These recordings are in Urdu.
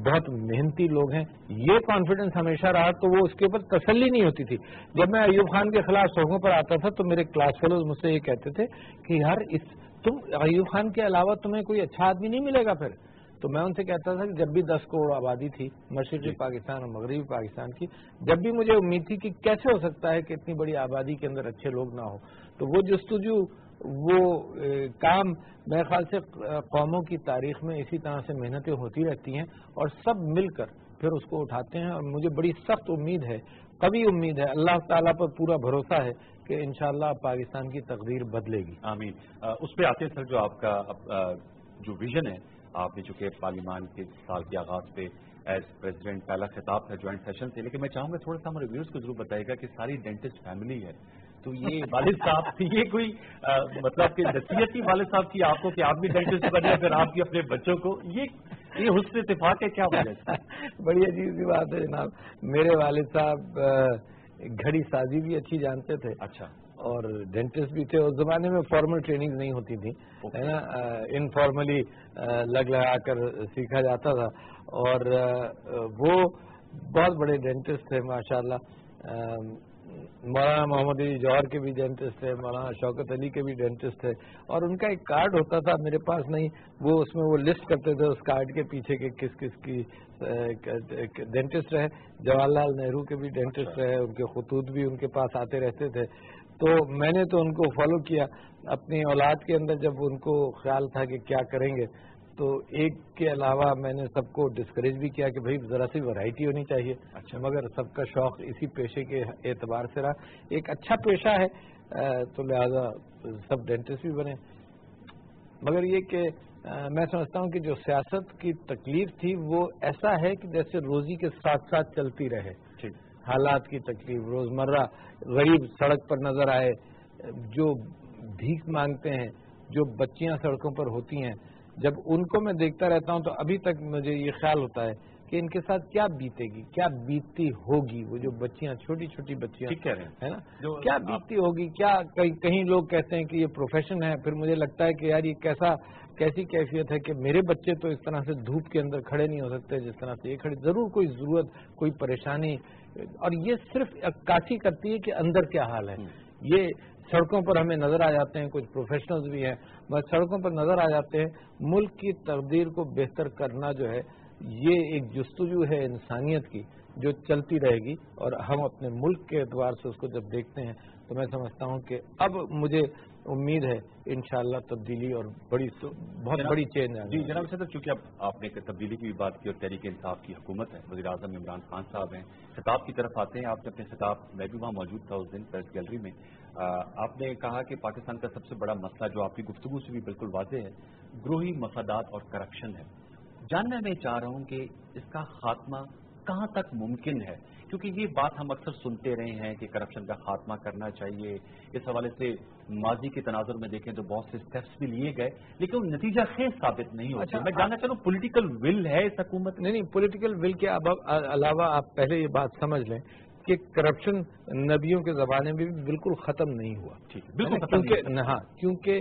بہت محنتی لوگ ہیں. یہ کانفیڈنس ہمیشہ رہا تو وہ اس کے اوپر تسلی نہیں ہوتی تھی. جب میں ایوب خان کے خلاف سڑکوں پر آتا تھا تو میرے کلاس فیلوز مجھ سے یہ کہتے تھے کہ یار تم ایوب خان کے علاوہ تمہیں کوئی اچھا آدمی نہیں ملے گا پھر. تو میں ان سے کہتا تھا کہ جب بھی 10 کروڑ آبادی تھی مشرقی پاکستان اور مغربی پاکستان کی، جب بھی مجھے امید تھی کہ کیسے ہو سکتا ہے کہ اتنی بڑی آبادی کے اندر اچھے لوگ نہ ہو، تو وہ جستجو وہ کام میرے خیال سے قوموں کی تاریخ میں اسی طرح سے محنتیں ہوتی رہتی ہیں اور سب مل کر پھر اس کو اٹھاتے ہیں. اور مجھے بڑی سخت امید ہے، قوی امید ہے، اللہ تعالیٰ پر پورا بھروسہ ہے کہ انشاءاللہ پاکستان کی تقدیر بدلے گی. آمین. اس پہ آتے ہیں سر، جو آپ کا جو ویژن ہے، آپ نے چونکہ پارلیمان کے سال کے آغاز پہ ایز پریزیڈنٹ پہلا خطاب تھا جوائنٹ سیشن سے، لیکن میں چاہوں گا تھوڑا سا ہمارے ویورز کو ضرور بتائے گا کہ ساری ڈینٹسٹ فیملی ہے، تو یہ والد صاحب یہ کوئی مطلب کہ نصیحت ہی والد صاحب کی آپ کو کہ آپ بھی ڈینٹسٹ بنے، پھر آپ بھی اپنے بچوں کو، یہ حسن اتفاق ہے کیا وجہ سے؟ بڑی عجیب سی بات ہے جناب. میرے والد صاحب گھڑی سازی بھی اچھی جانتے تھے. اچھا. اور ڈینٹسٹ بھی تھے. اس زمانے میں فارمل ٹریننگ نہیں ہوتی تھی، ہے نا، انفارملی لگا کر سیکھا جاتا تھا. اور وہ بہت بڑے ڈینٹسٹ تھے ماشاءاللہ. مولانا محمد علی جوہر کے بھی ڈینٹسٹ تھے، مولانا شوکت علی کے بھی ڈینٹسٹ تھے. اور ان کا ایک کارڈ ہوتا تھا، میرے پاس نہیں، وہ اس میں وہ لسٹ کرتے تھے اس کارڈ کے پیچھے کہ کس کس کی ڈینٹسٹ رہے. جواہر لال نہرو کے بھی ڈینٹسٹ رہے، ان کے خطوط بھی ان کے پاس آتے رہتے تھے. تو میں نے تو ان کو فالو کیا اپنی اولاد کے اندر. جب ان کو خیال تھا کہ کیا کریں گے، تو ایک کے علاوہ میں نے سب کو ڈسکریج بھی کیا کہ بھائی ذرا سی ورائٹی ہونی چاہیے. اچھا. مگر سب کا شوق اسی پیشے کے اعتبار سے رہا. ایک اچھا پیشہ ہے تو لہذا سب ڈینٹسٹ بھی بنے. مگر یہ کہ میں سمجھتا ہوں کہ جو سیاست کی تکلیف تھی وہ ایسا ہے کہ جیسے روزی کے ساتھ ساتھ چلتی رہے. حالات کی تکلیف، روزمرہ غریب سڑک پر نظر آئے، جو بھیک مانگتے ہیں، جو بچیاں سڑکوں پر ہوتی ہیں، جب ان کو میں دیکھتا رہتا ہوں تو ابھی تک مجھے یہ خیال ہوتا ہے کہ ان کے ساتھ کیا بیتے گی، کیا بیتتی ہوگی. وہ جو بچیاں، چھوٹی چھوٹی بچیاں ہے نا، کیا بیتتی ہوگی. کیا کہیں لوگ کہتے ہیں کہ یہ پروفیشن ہے، پھر مجھے لگتا ہے کہ یار یہ کیسی کیفیت ہے کہ میرے بچے تو اس طرح سے دھوپ کے اندر کھڑے نہیں ہو سکتے جس طرح سے یہ کھڑے. ضرور کوئی ضرورت، کوئی پریشانی، اور یہ صرف عکاسی کرتی ہے کہ اندر کیا حال ہے. یہ سڑکوں پر ہمیں نظر آ جاتے ہیں، کچھ پروفیشنلز بھی ہیں، بس سڑکوں پر نظر آ جاتے ہیں. ملک کی تقدیر کو بہتر کرنا جو ہے یہ ایک جستجو ہے انسانیت کی جو چلتی رہے گی. اور ہم اپنے ملک کے اعتبار سے اس کو جب دیکھتے ہیں تو میں سمجھتا ہوں کہ اب مجھے امید ہے انشاءاللہ تبدیلی اور بہت بڑی چینج ہے. جی جناب صدر، چونکہ اب آپ نے تبدیلی کی بھی بات کی اور تحریک انصاف کی حکومت ہے، وزیر اعظم عمران خان صاحب ہیں، خطاب کی طرف آتے ہیں. آپ نے اپنے خطاب، میں بھی وہاں موجود تھا اس دن پریس گیلری میں، آپ نے کہا کہ پاکستان کا سب سے بڑا مسئلہ جو آپ کی گفتگو سے بھی بالکل واضح ہے، گروہی مفادات اور کرپشن ہے. جاننا میں چاہ رہا ہوں کہ اس کا خاتمہ کہاں تک ممکن ہے، کیونکہ یہ بات ہم اکثر سنتے رہے ہیں کہ کرپشن کا خاتمہ کرنا چاہیے. اس حوالے سے ماضی کے تناظر میں دیکھیں تو بہت سے اسٹیپس بھی لیے گئے لیکن وہ نتیجہ خیز ثابت نہیں ہوتے. میں جاننا چاہ رہا ہوں پولیٹیکل ول ہے اس حکومت؟ نہیں، پولیٹیکل ول کے علاوہ آپ پہلے یہ بات سمجھ لیں کہ کرپشن نبیوں کے زمانے میں بھی بالکل ختم نہیں ہوا. کیونکہ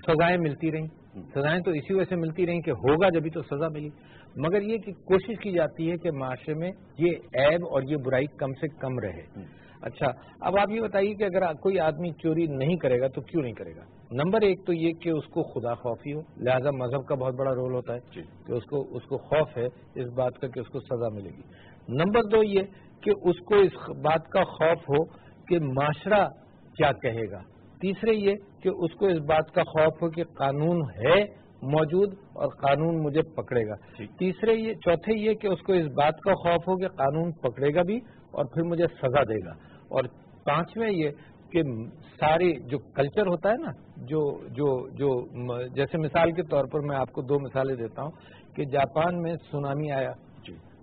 سزائیں ملتی رہیں. سزائیں تو اسی وجہ سے ملتی رہیں کہ ہوگا جبھی تو سزا ملی. مگر یہ کہ کوشش کی جاتی ہے کہ معاشرے میں یہ عیب اور یہ برائی کم سے کم رہے. اچھا، اب آپ یہ بتائیے کہ اگر کوئی آدمی چوری نہیں کرے گا تو کیوں نہیں کرے گا؟ نمبر ایک تو یہ کہ اس کو خدا خوفی ہو، لہذا مذہب کا بہت بڑا رول ہوتا ہے کہ اس کو خوف ہے اس بات کا کہ اس کو سزا ملے گی. نمبر دو یہ کہ اس کو اس بات کا خوف ہو کہ معاشرہ کیا کہے گا. تیسرے یہ کہ اس کو اس بات کا خوف ہو کہ قانون ہے موجود اور قانون مجھے پکڑے گا. چوتھے یہ کہ اس کو اس بات کا خوف ہو کہ قانون پکڑے گا بھی اور پھر مجھے سزا دے گا. اور پانچویں یہ کہ سارے جو کلچر ہوتا ہے نا، جو جیسے مثال کے طور پر میں آپ کو 2 مثالیں دیتا ہوں کہ جاپان میں سونامی آیا،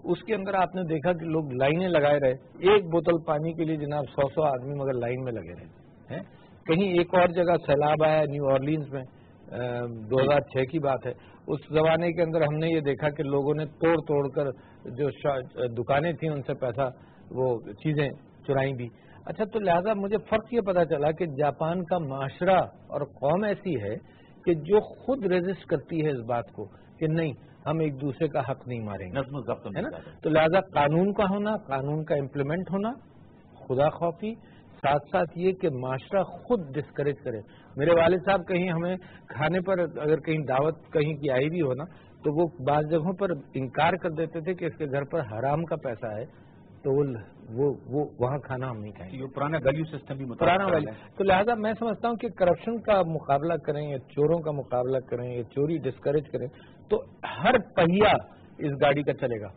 اس کے اندر آپ نے دیکھا کہ لوگ لائنیں لگائے رہے، ایک بوتل پانی کے لیے جناب 100 آدمی مگر لائن میں لگے رہے. کہیں ایک اور جگہ سیلاب آیا نیو اورلینز میں، 2006 کی بات ہے. اس زمانے کے اندر ہم نے یہ دیکھا کہ لوگوں نے توڑ کر جو دکانیں تھیں ان سے پیسہ، وہ چیزیں چرائیں بھی. اچھا، تو لہذا مجھے فرق یہ پتا چلا کہ جاپان کا معاشرہ اور قوم ایسی ہے کہ جو خود ریزسٹ کرتی ہے اس بات کو کہ نہیں، ہم ایک دوسرے کا حق نہیں ماریں گے، نظم و ضبط ہے نا. تو لہذا قانون کا ہونا، قانون کا امپلیمنٹ ہونا، خدا خوفی، ساتھ ساتھ یہ کہ معاشرہ خود ڈسکریج کرے. میرے والد صاحب کہیں ہمیں کھانے پر اگر کہیں دعوت کہیں کی آئی بھی ہو نا تو وہ بعض جگہوں پر انکار کر دیتے تھے کہ اس کے گھر پر حرام کا پیسہ ہے تو وہ وہاں کھانا ہم نہیں کھائیں گے. یہ پرانا ویلیو سسٹم بھی پرانا ویلیو. تو لہذا میں سمجھتا ہوں کہ کرپشن کا مقابلہ کریں یا چوروں کا مقابلہ کریں یا چوری ڈسکریج کریں تو ہر پہیا اس گاڑی کا چلے گا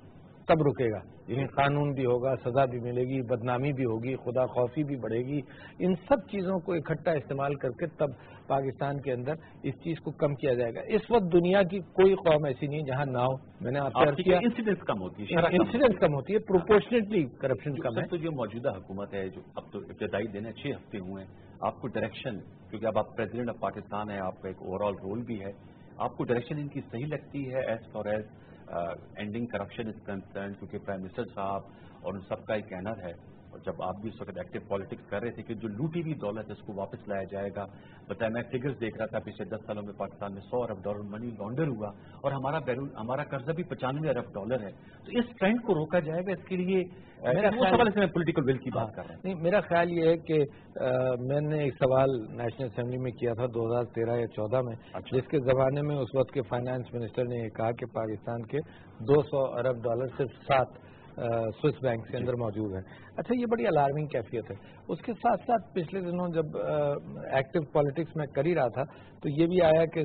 تب رکے گا. یعنی قانون بھی ہوگا، سزا بھی ملے گی، بدنامی بھی ہوگی، خدا خوفی بھی بڑھے گی. ان سب چیزوں کو اکٹھا استعمال کر کے تب پاکستان کے اندر اس چیز کو کم کیا جائے گا. اس وقت دنیا کی کوئی قوم ایسی نہیں جہاں نہ ہو. میں نے آپ سے کیا انسیڈنس کم ہوتی ہے، انسیڈنس کم ہوتی ہے، پروپورشنٹلی کرپشن کم ہے. تو جو موجودہ حکومت ہے جو اب تو ابتدائی دن ہے، 6 ہفتے ہوئے ہیں، آپ کو ڈائریکشن، کیونکہ اب آپ پریزیڈنٹ آف پاکستان ہیں، آپ کا ایک اوور آل رول بھی ہے، آپ کو ڈائریکشن ان کی صحیح لگتی ہے as far as ending corruption is concern? کیونکہ پرائم منسٹر صاحب اور ان سب کا ایک کہنا ہے، اور جب آپ بھی اس وقت ایکٹیو پالیٹکس کر رہے تھے کہ جو لوٹی ہوئی دولت ہے اس کو واپس لایا جائے گا. بتایا میں فگرز دیکھ رہا تھا پچھلے 10 سالوں میں پاکستان میں $100 ارب منی لانڈر ہوا اور ہمارا قرضہ بھی $95 ارب ہے. تو اس ٹرینڈ کو روکا جائے گا، اس کے لیے میں پولیٹیکل ول کی بات کر رہا ہوں. نہیں، میرا خیال یہ ہے کہ میں نے ایک سوال نیشنل اسمبلی میں کیا تھا 2013 یا 14 میں، جس کے زمانے میں اس وقت کے فائنانس منسٹر نے یہ کہا کہ پاکستان کے $200 ارب صرف 7 سوئس بینک کے اندر موجود ہیں. اچھا، یہ بڑی الارمنگ کیفیت ہے. اس کے ساتھ ساتھ پچھلے دنوں جب ایکٹیو پالیٹکس میں کر ہی رہا تھا تو یہ بھی آیا کہ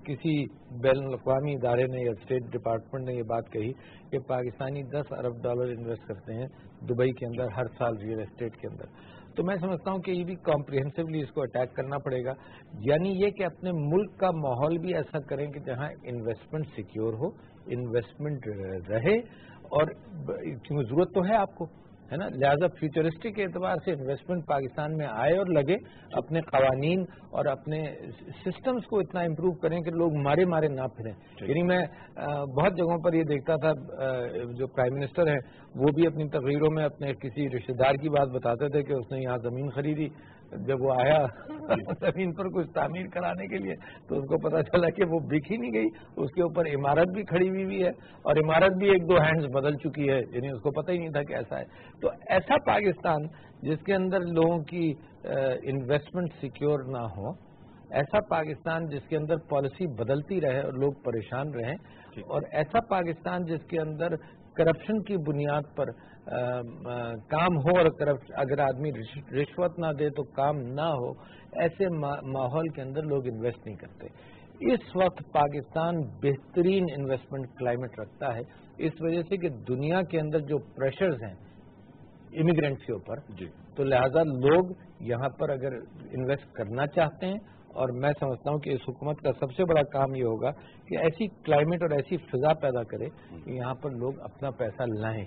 کسی بین الاقوامی ادارے نے یا اسٹیٹ ڈپارٹمنٹ نے یہ بات کہی کہ پاکستانی $10 ارب انویسٹ کرتے ہیں دبئی کے اندر ہر سال ریئل اسٹیٹ کے اندر. تو میں سمجھتا ہوں کہ یہ بھی کمپریہنسولی اس کو اٹیک کرنا پڑے گا. یعنی یہ کہ اپنے ملک کا ماحول بھی ایسا کریں کہ جہاں انویسٹمنٹ سیکیور ہو، انویسٹمنٹ رہے، اور ضرورت تو ہے آپ کو، ہے نا. لہذا فیوچرسٹک کے اعتبار سے انویسٹمنٹ پاکستان میں آئے اور لگے. اپنے قوانین اور اپنے سسٹمز کو اتنا امپروو کریں کہ لوگ مارے نہ پھریں. یعنی میں بہت جگہوں پر یہ دیکھتا تھا، جو پرائم منسٹر ہیں وہ بھی اپنی تقریروں میں اپنے کسی رشتہ دار کی بات بتاتے تھے کہ اس نے یہاں زمین خریدی. جب وہ آیا زمین پر کچھ تعمیر کرانے کے لیے تو اس کو پتا چلا کہ وہ بک ہی نہیں گئی، اس کے اوپر عمارت بھی کھڑی ہوئی ہے اور عمارت بھی 1-2 ہینڈز بدل چکی ہے. یعنی اس کو پتہ ہی نہیں تھا کہ ایسا ہے. تو ایسا پاکستان جس کے اندر لوگوں کی انویسٹمنٹ سیکیور نہ ہو، ایسا پاکستان جس کے اندر پالیسی بدلتی رہے اور لوگ پریشان رہیں، اور ایسا پاکستان جس کے اندر کرپشن کی بنیاد پر کام ہو، اور اگر آدمی رشوت نہ دے تو کام نہ ہو، ایسے ماحول کے اندر لوگ انویسٹ نہیں کرتے. اس وقت پاکستان بہترین انویسٹمنٹ کلائمیٹ رکھتا ہے اس وجہ سے کہ دنیا کے اندر جو پریشرز ہیں امیگرینٹس کے اوپر، تو لہذا لوگ یہاں پر اگر انویسٹ کرنا چاہتے ہیں، اور میں سمجھتا ہوں کہ اس حکومت کا سب سے بڑا کام یہ ہوگا کہ ایسی کلائمیٹ اور ایسی فضا پیدا کرے کہ یہاں پر لوگ اپنا پیسہ لائیں.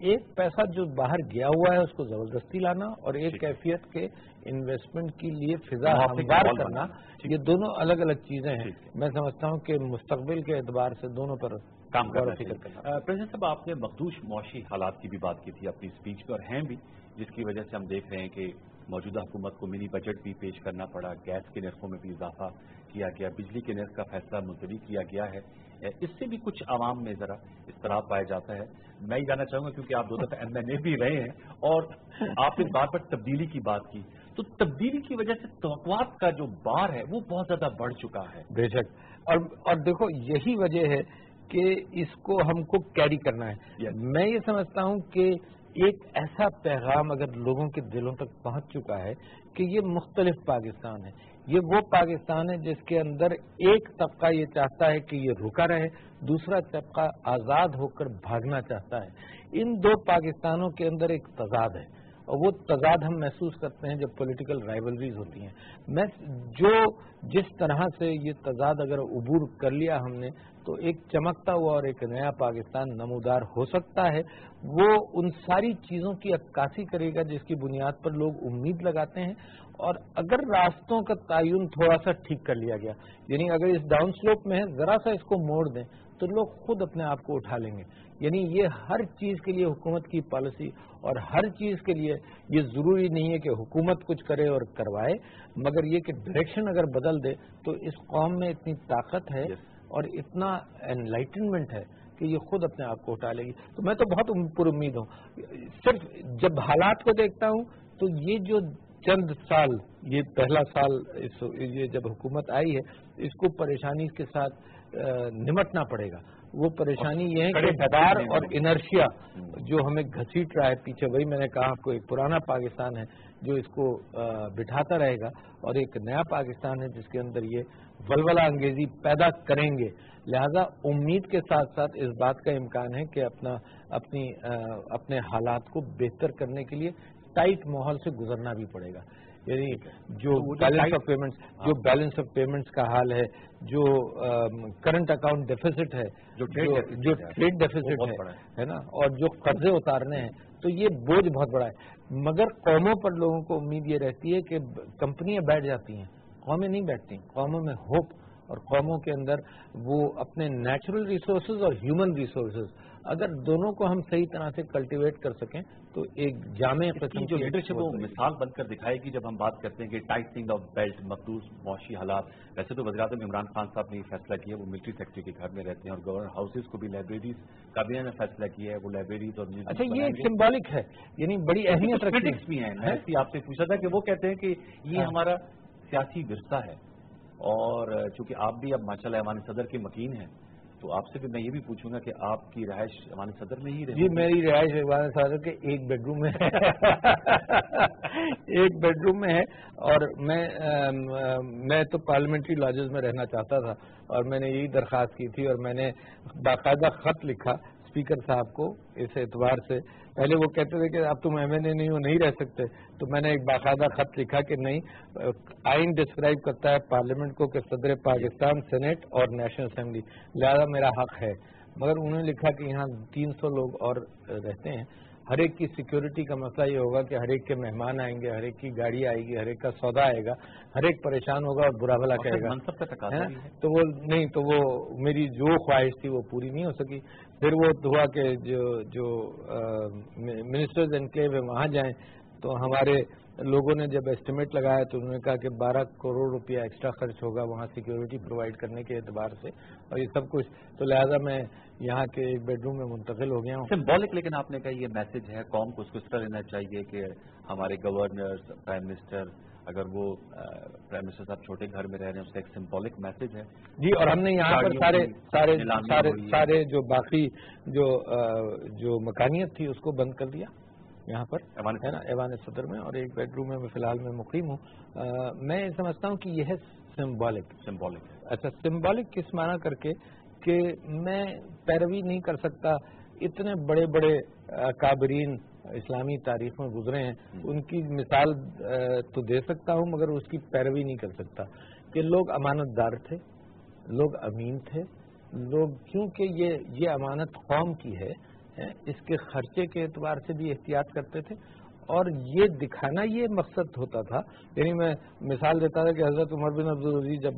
ایک پیسہ جو باہر گیا ہوا ہے اس کو زبردستی لانا، اور ایک کیفیت کے انویسٹمنٹ کے لیے فضا ہموار کرنا، یہ دونوں الگ الگ چیزیں ہیں. میں سمجھتا ہوں کہ مستقبل کے اعتبار سے دونوں پر کام کرنا چاہیے. پریزیڈنٹ صاحب، آپ نے مخدوش معاشی حالات کی بھی بات کی تھی اپنی اسپیچ میں، اور ہیں بھی، جس کی وجہ سے ہم دیکھ رہے ہیں کہ موجودہ حکومت کو منی بجٹ بھی پیش کرنا پڑا، گیس کے نرخوں میں بھی اضافہ کیا گیا، بجلی کے نرخ کا فیصلہ ملتوی کیا گیا ہے. اس سے بھی کچھ عوام میں ذرا اضطراب پایا جاتا ہے. میں یہ جاننا چاہوں گا کیونکہ آپ 2 دفعہ MNA بھی رہے ہیں اور آپ نے بار بار تبدیلی کی بات کی، تو تبدیلی کی وجہ سے توقعات کا جو بار ہے وہ بہت زیادہ بڑھ چکا ہے. بے شک، اور دیکھو یہی وجہ ہے کہ اس کو ہم کو کیری کرنا ہے. میں یہ سمجھتا ہوں کہ ایک ایسا پیغام اگر لوگوں کے دلوں تک پہنچ چکا ہے کہ یہ مختلف پاکستان ہے. یہ وہ پاکستان ہے جس کے اندر ایک طبقہ یہ چاہتا ہے کہ یہ رکا رہے، دوسرا طبقہ آزاد ہو کر بھاگنا چاہتا ہے. ان 2 پاکستانوں کے اندر ایک تضاد ہے، اور وہ تضاد ہم محسوس کرتے ہیں جب پولیٹیکل رائیولریز ہوتی ہیں. جس طرح سے یہ تضاد اگر عبور کر لیا ہم نے تو ایک چمکتا ہوا اور ایک نیا پاکستان نمودار ہو سکتا ہے. وہ ان ساری چیزوں کی عکاسی کرے گا جس کی بنیاد پر لوگ امید لگاتے ہیں. اور اگر راستوں کا تعین تھوڑا سا ٹھیک کر لیا گیا، یعنی اگر اس ڈاؤن سلوپ میں ہے ذرا سا اس کو موڑ دیں تو لوگ خود اپنے آپ کو اٹھا لیں گے. یعنی یہ ہر چیز کے لیے حکومت کی پالیسی، اور ہر چیز کے لیے یہ ضروری نہیں ہے کہ حکومت کچھ کرے اور کروائے، مگر یہ کہ ڈائریکشن اگر بدل دے تو اس قوم میں اتنی طاقت ہے اور اتنا انلائٹنمنٹ ہے کہ یہ خود اپنے آپ کو اٹھا لے گی. تو میں تو بہت پر امید ہوں. صرف جب حالات کو دیکھتا ہوں تو یہ جو چند سال، یہ پہلا سال یہ جب حکومت آئی ہے، اس کو پریشانی کے ساتھ نمٹنا پڑے گا. وہ پریشانی یہ ہے کہ ڈار اور انرشیا جو ہمیں گھسیٹ رہا ہے پیچھے، وہی میں نے کہا آپ کو، ایک پرانا پاکستان ہے جو اس کو بٹھاتا رہے گا، اور ایک نیا پاکستان ہے جس کے اندر یہ ولولہ انگیزی پیدا کریں گے. لہذا امید کے ساتھ ساتھ اس بات کا امکان ہے کہ اپنے حالات کو بہتر کرنے کے لیے ٹائٹ ماحول سے گزرنا بھی پڑے گا. یعنی جو بیلنس آف پیمنٹس کا حال ہے، جو کرنٹ اکاؤنٹ ڈیفیسٹ ہے، جو ٹریڈ ڈیفیسٹ ہے نا، اور جو قرضے اتارنے ہیں، تو یہ بوجھ بہت بڑا ہے. مگر قوموں پر لوگوں کو امید یہ رہتی ہے کہ کمپنیاں بیٹھ جاتی ہیں، قومیں نہیں بیٹھتی. قوموں میں ہوپ، اور قوموں کے اندر وہ اپنے نیچرل ریسورسز اور ہیومن ریسورسز، اگر دونوں کو ہم صحیح طرح سے کلٹیویٹ کر سکیں تو ایک جامع قسم جو لیڈرشپ وہ مثال بن کر دکھائے گی. جب ہم بات کرتے ہیں کہ ٹائٹنگ آف بیلٹ، مقروض معاشی حالات، ویسے تو وزیر اعظم عمران خان صاحب نے یہ فیصلہ کیا، وہ ملٹری سیکٹری کے گھر میں رہتے ہیں، اور گورنر ہاؤسز کو بھی لائبریریز کابینہ نے فیصلہ کیا ہے وہ لائبریریز اور اچھا یہ ایک سمبولک ہے، یعنی بڑی اہمیت رکھتی ہے. بھی ہیں. میں آپ سے پوچھا تھا کہ وہ کہتے ہیں کہ یہ ہمارا سیاسی ورثہ ہے، اور چونکہ آپ بھی اب ماشاءاللہ ایوان صدر کے مکین ہیں، تو آپ سے بھی میں یہ بھی پوچھوں گا کہ آپ کی رہائش ایوان صدر میں ہی رہی؟ جی میری رہائش ایوان صدر کے ایک بیڈ روم میں ہے. ایک بیڈ روم میں ہے. اور میں تو پارلیمنٹری لاجز میں رہنا چاہتا تھا، اور میں نے یہی درخواست کی تھی، اور میں نے باقاعدہ خط لکھا اسپیکر صاحب کو اس اعتبار سے. پہلے وہ کہتے تھے کہ اب تم ایم این اے نہیں ہو، نہیں رہ سکتے، تو میں نے ایک باقاعدہ خط لکھا کہ نہیں، آئین ڈسکرائب کرتا ہے پارلیمنٹ کو کہ صدر پاکستان، سینیٹ اور نیشنل اسمبلی، لہذا میرا حق ہے. مگر انہوں نے لکھا کہ یہاں 300 لوگ اور رہتے ہیں، ہر ایک کی سیکیورٹی کا مسئلہ یہ ہوگا کہ ہر ایک کے مہمان آئیں گے، ہر ایک کی گاڑی آئے گی، ہر ایک کا سودا آئے گا، ہر ایک پریشان ہوگا اور برا بھلا کہے گا. تو وہ نہیں، تو وہ میری جو خواہش تھی وہ پوری نہیں ہو سکی. پھر وہ ہوا کہ جو منسٹرز انکلیو ہے وہاں جائیں، تو ہمارے لوگوں نے جب ایسٹیمیٹ لگایا تو انہوں نے کہا کہ 12 کروڑ روپیہ ایکسٹرا خرچ ہوگا وہاں سیکیورٹی پرووائڈ کرنے کے اعتبار سے، اور یہ سب کچھ. تو لہذا میں یہاں کے ایک بیڈ روم میں منتقل ہو گیا ہوں. سمبولک، لیکن آپ نے کہا یہ میسج ہے قوم کو، اس کو اس طرح لینا چاہیے کہ ہمارے گورنر، پرائم منسٹر، اگر وہ پرائم منسٹر صاحب چھوٹے گھر میں رہ رہے ہیں، اس کا ایک سمبولک میسج ہے. جی، اور ہم نے یہاں پر سارے جو باقی جو مکانیت تھی اس کو بند کر دیا یہاں پر ہے نا ایوان صدر میں، اور ایک بیڈ روم میں فی الحال میں مقیم ہوں. میں سمجھتا ہوں کہ یہ ہے سمبولک. اچھا، سمبولک کس معنی کر کے کہ میں پیروی نہیں کر سکتا. اتنے بڑے بڑے اکابرین اسلامی تاریخ میں گزرے ہیں، ان کی مثال تو دے سکتا ہوں مگر اس کی پیروی نہیں کر سکتا. کہ لوگ امانت دار تھے، لوگ امین تھے، لوگ کیونکہ یہ امانت قوم کی ہے، اس کے خرچے کے اعتبار سے بھی احتیاط کرتے تھے، اور یہ دکھانا یہ مقصد ہوتا تھا. یعنی میں مثال دیتا تھا کہ حضرت عمر بن عبدالعزیز جب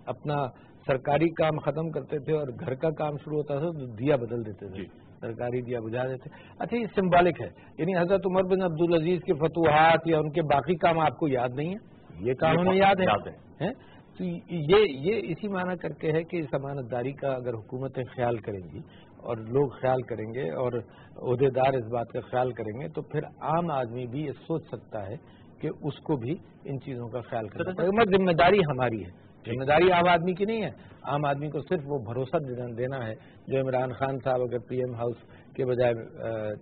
اپنا سرکاری کام ختم کرتے تھے اور گھر کا کام شروع ہوتا تھا تو دیا بدل دیتے تھے، سرکاری دیا بجھا دیتے. اچھا، یہ سمبولک ہے. یعنی حضرت عمر بن عبدالعزیز کے فتوحات یا ان کے باقی کام آپ کو یاد نہیں ہے، یہ کام ہمیں یاد ہے. تو یہ اسی معنی کر کے ہے کہ اس امانت داری کا اگر حکومتیں خیال کریں گی اور لوگ خیال کریں گے اور عہدیدار اس بات کا خیال کریں گے، تو پھر عام آدمی بھی یہ سوچ سکتا ہے کہ اس کو بھی ان چیزوں کا خیال کرنا پڑے گا. ذمہ داری ہماری ہے، ذمہ داری عام آدمی کی نہیں ہے. عام آدمی کو صرف وہ بھروسہ دینا ہے. جو عمران خان صاحب اگر پی ایم ہاؤس کے بجائے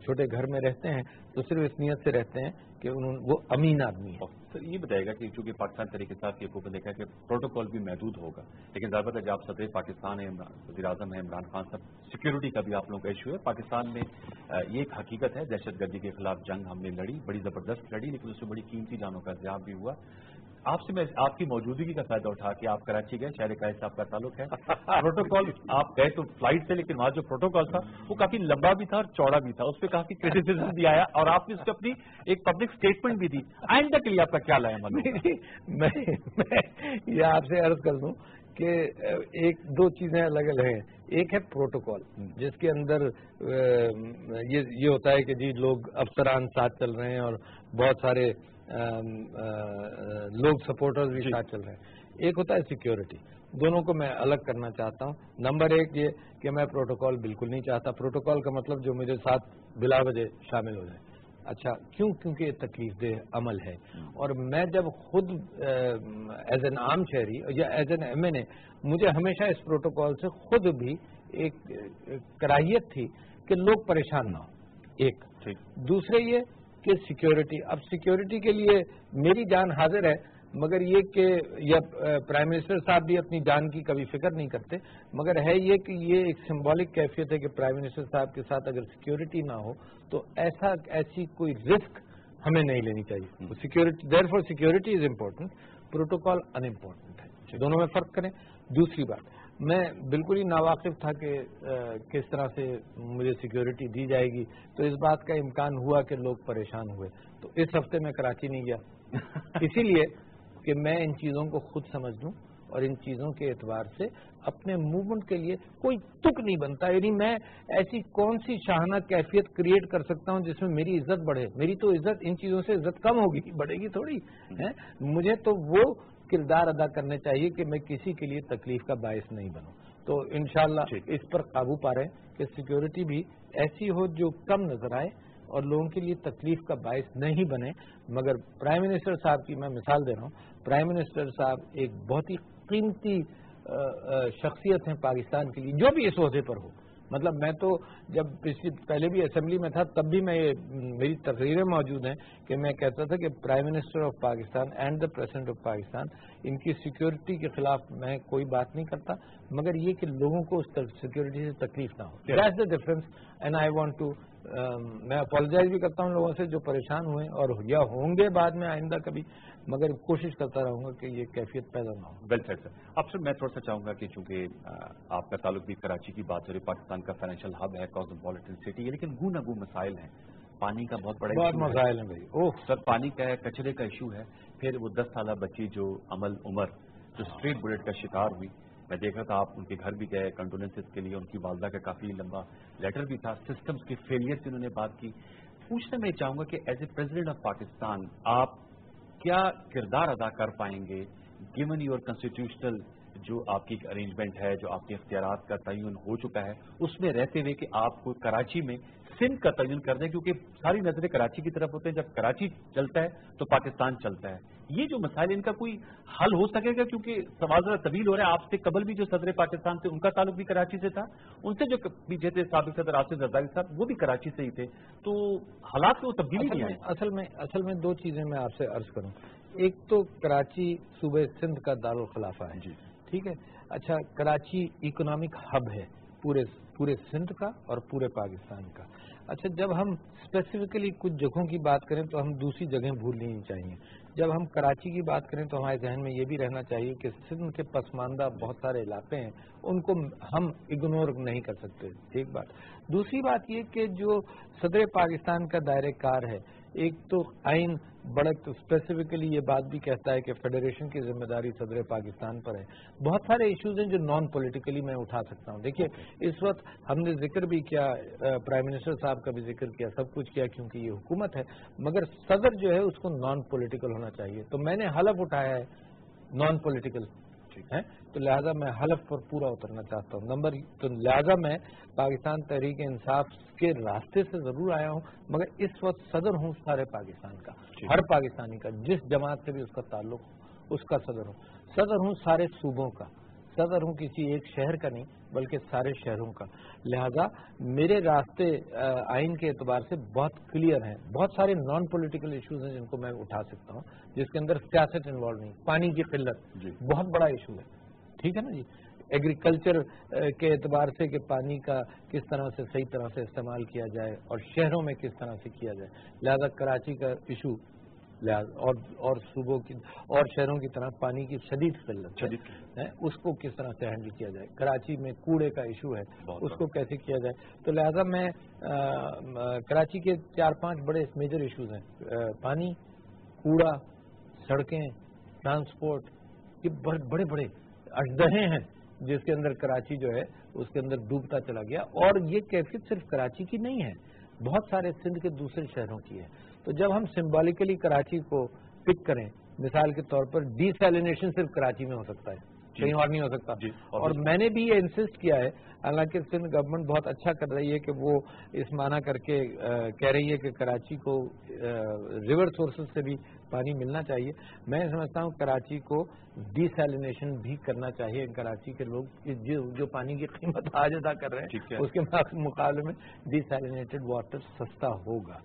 چھوٹے گھر میں رہتے ہیں تو صرف اس نیت سے رہتے ہیں کہ وہ امین آدمی ہے. سر یہ بتائے گا کہ چونکہ پاکستان طریقے سے کی حکومت نے کہا کہ پروٹوکول بھی محدود ہوگا، لیکن ظاہر ہے جب آپ صدر پاکستان ہے، وزیر اعظم ہے عمران خان صاحب، سیکیورٹی کا بھی آپ لوگوں کا ایشو ہے. پاکستان میں یہ ایک حقیقت ہے، دہشت گردی کے خلاف جنگ ہم نے لڑی، بڑی زبردست لڑی، لیکن اس سے بڑی قیمتی جانوں کا ضیاع بھی ہوا. آپ سے میں آپ کی موجودگی کا فائدہ اٹھا کے آپ کراچی گئے، شہر قائد صاحب کا تعلق ہے. پروٹوکول آپ گئے تو فلائٹ سے، لیکن وہاں جو پروٹوکول تھا وہ کافی لمبا بھی تھا اور چوڑا بھی تھا، اس پہ کافی کرٹیسزم بھی آیا، اور آپ نے اس کو اپنی ایک پبلک اسٹیٹمنٹ بھی دی. آئندہ کے لیے آپ کا کیا لائے؟ میں یہ آپ سے عرض کر دوں کہ ایک دو چیزیں الگ الگ ہیں. ایک ہے پروٹوکول جس کے اندر یہ ہوتا ہے کہ جی لوگ افسران ساتھ چل رہے ہیں اور بہت سارے لوگ سپورٹرز بھی ساتھ چل رہے ہیں. ایک ہوتا ہے سیکیورٹی. دونوں کو میں الگ کرنا چاہتا ہوں. نمبر ایک یہ کہ میں پروٹوکول بالکل نہیں چاہتا. پروٹوکول کا مطلب جو میرے ساتھ بلا وجہ شامل ہو جائے. اچھا کیوں؟ کیونکہ یہ تکلیف دہ عمل ہے. اور میں جب خود ایز این عام شہری یا ایز این MNA مجھے ہمیشہ اس پروٹوکول سے خود بھی ایک کراہیت تھی کہ لوگ پریشان نہ ہوں. ایک دوسرے یہ کہ سیکیورٹی. اب سیکیورٹی کے لیے میری جان حاضر ہے، مگر یہ کہ یا پرائم منسٹر صاحب بھی اپنی جان کی کبھی فکر نہیں کرتے، مگر ہے یہ کہ یہ ایک سمبولک کیفیت ہے کہ پرائم منسٹر صاحب کے ساتھ اگر سیکیورٹی نہ ہو تو ایسی کوئی رسک ہمیں نہیں لینی چاہیے. Security there for security is important, protocol in important ہے. دونوں میں فرق کریں. دوسری بات، میں بالکل ہی ناواقف تھا کہ کس طرح سے مجھے سیکیورٹی دی جائے گی، تو اس بات کا امکان ہوا کہ لوگ پریشان ہوئے. تو اس ہفتے میں کراچی نہیں گیا اسی لیے کہ میں ان چیزوں کو خود سمجھ لوں اور ان چیزوں کے اعتبار سے اپنے موومنٹ کے لیے کوئی تک نہیں بنتا. یعنی میں ایسی کون سی شاہانہ کیفیت کریٹ کر سکتا ہوں جس میں میری عزت بڑھے؟ میری تو عزت ان چیزوں سے عزت کم ہوگی، بڑھے گی تھوڑی ہے. مجھے تو وہ کردار ادا کرنے چاہیے کہ میں کسی کے لیے تکلیف کا باعث نہیں بنوں. تو انشاءاللہ اس پر قابو پا رہے ہیں کہ سیکیورٹی بھی ایسی ہو جو کم نظر آئے اور لوگوں کے لیے تکلیف کا باعث نہیں بنے. مگر پرائم منسٹر صاحب کی میں مثال دے رہا ہوں. پرائم منسٹر صاحب ایک بہت ہی قیمتی شخصیت ہیں پاکستان کے لیے، جو بھی اس عہدے پر ہو. مطلب میں تو جب پہلے بھی اسمبلی میں تھا تب بھی میری تقریریں موجود ہیں کہ میں کہتا تھا کہ prime minister of Pakistan and the president of Pakistan ان کی سیکیورٹی کے خلاف میں کوئی بات نہیں کرتا، مگر یہ کہ لوگوں کو اس سیکیورٹی سے تکلیف نہ ہو. That's the difference and I want to میں اپالوجائز بھی کرتا ہوں لوگوں سے جو پریشان ہوئے اور یا ہوں گے بعد میں آئندہ کبھی، مگر کوشش کرتا رہوں گا کہ یہ کیفیت پیدا نہ ہو. ویل سیڈ سر. اب سر میں تھوڑا سا چاہوں گا کہ چونکہ آپ کا تعلق بھی کراچی کی بات ہو رہی، پاکستان کا فائنینشیل ہب ہے، کاسموپولیٹن سٹی ہے، لیکن گو نہ گو مسائل ہیں. پانی کا بہت بڑا مسائل ہیں بھائی. سر پانی کا ہے، کچرے کا ایشو ہے. پھر وہ 10 سالہ بچی جو عمر جو اسٹریٹ بلیٹ کا شکار ہوئی، میں دیکھ رہا تھا آپ ان کے گھر بھی گئے کنڈولنسز کے لیے. ان کی والدہ کا کافی لمبا لیٹر بھی تھا. سسٹمز کے فیلئر سے انہوں نے بات کی. پوچھنا میں چاہوں گا کہ as a president of Pakistan آپ کیا کردار ادا کر پائیں گے گیون یور کنسٹیٹیوشنل جو آپ کی ارینجمنٹ ہے، جو آپ کے اختیارات کا تعین ہو چکا ہے، اس میں رہتے ہوئے کہ آپ کو کراچی میں سندھ کا تعین کر دیں، کیونکہ ساری نظریں کراچی کی طرف ہوتے ہیں. جب کراچی چلتا ہے تو پاکستان چلتا ہے. یہ جو مسائل ان کا کوئی حل ہو سکے گا؟ کیونکہ سوال ذرا طویل ہو رہا ہے. آپ سے قبل بھی جو صدر پاکستان تھے ان کا تعلق بھی کراچی سے تھا، ان سے جو پیچھے تھے سابق صدر آصف زرداری صاحب وہ بھی کراچی سے ہی تھے. تو حالات کو تبدیلی نہیں آئی. اصل میں دو چیزیں میں آپ سے عرض کروں. ایک تو کراچی صوبہ سندھ کا دارالخلافہ ہے. جی ٹھیک ہے. اچھا کراچی اکنامک ہب ہے پورے سندھ کا اور پورے پاکستان کا. اچھا جب ہم اسپیسیفکلی کچھ جگہوں کی بات کریں تو ہم دوسری جگہیں بھولنی نہیں چاہیے. جب ہم کراچی کی بات کریں تو ہمارے ذہن میں یہ بھی رہنا چاہیے کہ سندھ کے پسماندہ بہت سارے علاقے ہیں، ان کو ہم اگنور نہیں کر سکتے. ایک بات. دوسری بات یہ کہ جو صدر پاکستان کا دائرہ کار ہے، ایک تو آئین بڑا اسپیسیفکلی یہ بات بھی کہتا ہے کہ فیڈریشن کی ذمہ داری صدر پاکستان پر ہے. بہت سارے ایشوز ہیں جو نان پولیٹیکلی میں اٹھا سکتا ہوں. دیکھیے اس وقت ہم نے ذکر بھی کیا، پرائم منسٹر صاحب کا بھی ذکر کیا، سب کچھ کیا کیونکہ یہ حکومت ہے، مگر صدر جو ہے اس کو نان پولیٹیکل ہونا چاہیے. تو میں نے حلف اٹھایا ہے نان پولیٹیکل ہے، تو لہذا میں حلف پر پورا اترنا چاہتا ہوں. تو لہذا میں پاکستان تحریک انصاف کے راستے سے ضرور آیا ہوں، مگر اس وقت صدر ہوں سارے پاکستان کا، ہر پاکستانی کا، جس جماعت سے بھی اس کا تعلق ہو اس کا صدر ہوں. صدر ہوں سارے صوبوں کا، صدر ہوں کسی ایک شہر کا نہیں بلکہ سارے شہروں کا. لہذا میرے راستے آئین کے اعتبار سے بہت کلیئر ہیں. بہت سارے نان پولیٹیکل ایشوز ہیں جن کو میں اٹھا سکتا ہوں، جس کے اندر سیاست انوالو نہیں. پانی کی قلت بہت بڑا ایشو ہے، ٹھیک ہے نا جی. ایگریکلچر کے اعتبار سے کہ پانی کا کس طرح سے صحیح طرح سے استعمال کیا جائے اور شہروں میں کس طرح سے کیا جائے. لہذا کراچی کا ایشو اور صوبوں کی اور شہروں کی طرح پانی کی شدید قلت ہے، اس کو کس طرح سے ہینڈل کیا جائے. کراچی میں کوڑے کا ایشو ہے، اس کو کیسے کیا جائے. تو لہذا میں کراچی کے 4-5 بڑے میجر ایشوز ہیں، پانی، کوڑا، سڑکیں، ٹرانسپورٹ، یہ بڑے بڑے اژدہے ہیں جس کے اندر کراچی جو ہے اس کے اندر ڈوبتا چلا گیا. اور یہ کیفیت صرف کراچی کی نہیں ہے، بہت سارے سندھ کے دوسرے شہروں کی ہے. تو جب ہم سمبولکلی کراچی کو پک کریں مثال کے طور پر ڈی سیلینیشن صرف کراچی میں ہو سکتا ہے، کہیں اور نہیں ہو سکتا. اور میں نے بھی یہ انسسٹ کیا ہے، حالانکہ سندھ گورنمنٹ بہت اچھا کر رہی ہے کہ وہ اس معنی کر کے کہہ رہی ہے کہ کراچی کو ریور سورسز سے بھی پانی ملنا چاہیے. میں سمجھتا ہوں کراچی کو ڈی سیلینیشن بھی کرنا چاہیے. کراچی کے لوگ جو پانی کی قیمت آج ادا کر رہے ہیں اس کے مقابلے میں ڈی سیلینیٹڈ واٹر سستا ہوگا.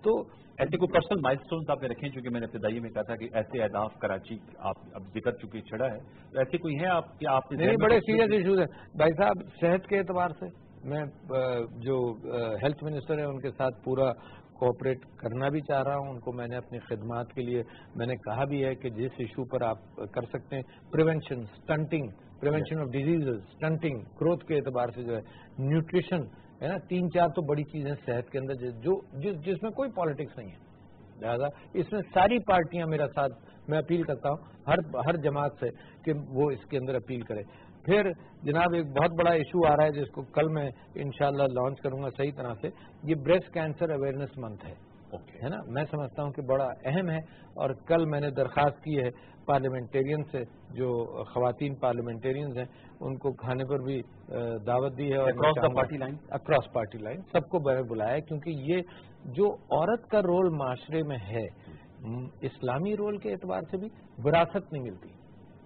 تو ایسے کوئی پرسنل مائل اسٹونز آپ نے رکھے ہیں؟ چونکہ میں نے ابتدائی میں کہا تھا کہ ایسے اہداف کراچی آپ اب ذکر چونکہ چھڑا ہے، تو ایسے کوئی ہیں آپ کہ آپ نہیں، بڑے سیریس ایشوز ہیں بھائی صاحب. صحت کے اعتبار سے میں جو ہیلتھ منسٹر ہیں ان کے ساتھ پورا کوآپریٹ کرنا بھی چاہ رہا ہوں. ان کو میں نے اپنی خدمات کے لیے میں نے کہا بھی ہے کہ جس ایشو پر آپ کر سکتے ہیں، prevention, stunting, prevention of disease, stunting, growth کے اعتبار سے جو ہے نیوٹریشن ہے نا، 3-4 تو بڑی چیزیں صحت کے اندر جس میں کوئی پالیٹکس نہیں ہے. لہٰذا اس میں ساری پارٹیاں میرا ساتھ، میں اپیل کرتا ہوں ہر جماعت سے کہ وہ اس کے اندر اپیل کرے. پھر جناب ایک بہت بڑا ایشو آ رہا ہے جس کو کل میں انشاءاللہ لانچ کروں گا صحیح طرح سے. یہ بریسٹ کینسر اویئرنیس منتھ ہے نا. میں سمجھتا ہوں کہ بڑا اہم ہے، اور کل میں نے درخواست کی ہے پارلیمنٹیرین سے، جو خواتین پارلیمنٹیرینز ہیں ان کو کھانے پر بھی دعوت دی ہے، اور اکراس پارٹی لائن سب کو بلایا ہے، کیونکہ یہ جو عورت کا رول معاشرے میں ہے، اسلامی رول کے اعتبار سے بھی وراثت نہیں ملتی.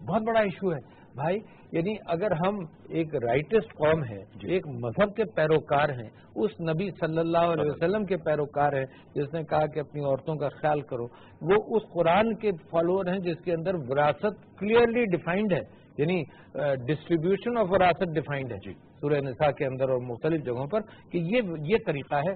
بہت بڑا ایشو ہے بھائی. یعنی اگر ہم ایک رائٹسٹ قوم ہے، ایک مذہب کے پیروکار ہیں، اس نبی صلی اللہ علیہ وسلم کے پیروکار ہیں جس نے کہا کہ اپنی عورتوں کا خیال کرو، وہ اس قرآن کے فالوور ہیں جس کے اندر وراثت کلیئرلی ڈیفائنڈ ہے، یعنی ڈسٹریبیوشن آف وراثت ڈیفائنڈ ہے سورہ نساء کے اندر اور مختلف جگہوں پر، کہ یہ طریقہ ہے